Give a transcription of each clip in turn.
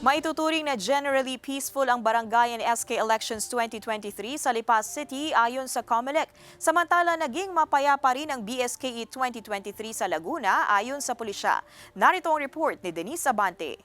Maituturing na generally peaceful ang barangay and SK Elections 2023 sa Lipas City ayon sa COMELEC. Samantala, naging mapayapa rin ang BSKE 2023 sa Laguna ayon sa pulisya. Narito ang report ni Denise Abante.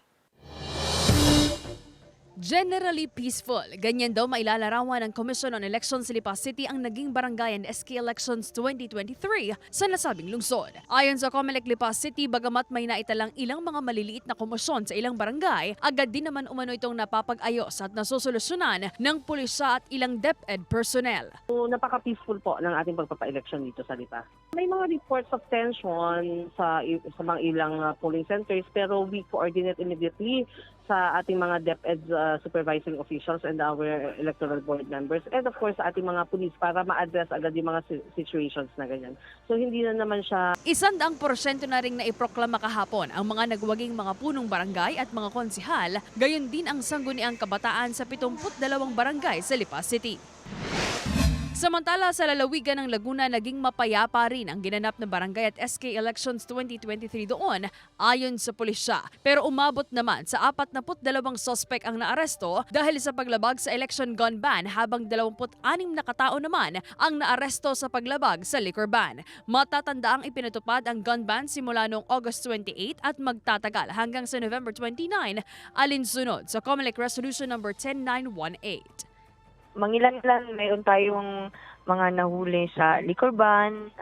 Generally peaceful. Ganyan daw mailalarawan ng Commission on Elections sa Lipas City ang naging barangay and SK Elections 2023 sa nasabing lungsod. Ayon sa COMELEC Lipas City, bagamat may naitalang ilang mga maliliit na komisyon sa ilang barangay, agad din naman umano itong napapag-ayos at nasusolusyonan ng pulisya at ilang DepEd personnel. Napaka-peaceful po ng ating pagpapa-election dito sa Lipas. May mga reports of tension sa mga ilang polling centers pero we coordinate immediately sa ating mga DepEd supervising officials and our electoral board members and of course sa ating mga pulis para ma-address agad yung mga situations na ganyan. So hindi na naman siya 100% na ring naiproklama kahapon ang mga nagwaging mga punong barangay at mga konsihal, gayon din ang sangguniang kabataan sa 72 barangay sa Lipas City. Samantala sa lalawigan ng Laguna, naging mapayapa rin ang ginanap na barangay at SK Elections 2023 doon ayon sa pulisya. Pero umabot naman sa 42 sospek ang naaresto dahil sa paglabag sa election gun ban habang 26 na katao naman ang naaresto sa paglabag sa liquor ban. Matatanda ang ipinatupad ang gun ban simula noong August 28 at magtatagal hanggang sa November 29 alinsunod sa COMELEC Resolution No. 10918. Mangilan-ilan mayroon tayong mga nahuli sa liquor ban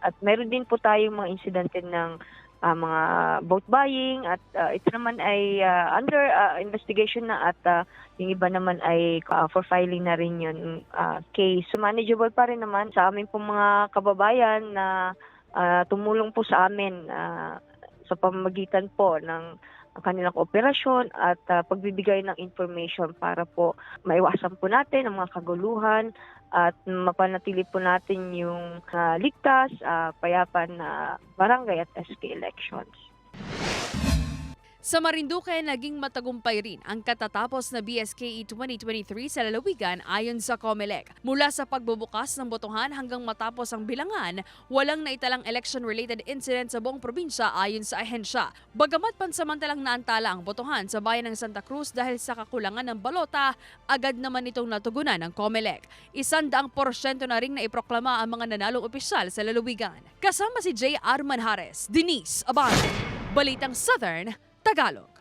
at mayroon din po tayong mga insidente ng mga vote buying at ito naman ay under investigation na at yung iba naman ay for filing na rin yun case. So manageable pa rin naman sa amin pong mga kababayan na tumulong po sa amin sa pamamagitan po ng ang kanilang operasyon at pagbibigay ng information para po maiwasan po natin ang mga kaguluhan at mapanatili po natin yung ligtas, payapa na barangay at SK elections. Sa Marinduque, naging matagumpay rin ang katatapos na BSKE 2023 sa lalawigan ayon sa COMELEC. Mula sa pagbubukas ng botohan hanggang matapos ang bilangan, walang naitalang election-related incident sa buong probinsya ayon sa ahensya. Bagamat pansamantalang naantala ang botohan sa bayan ng Santa Cruz dahil sa kakulangan ng balota, agad naman itong natugunan ng COMELEC. 100% na ring naiproklama ang mga nanalong opisyal sa lalawigan. Kasama si J. R. Manjares, Denise Abante, Balitang Southern, Tagalog.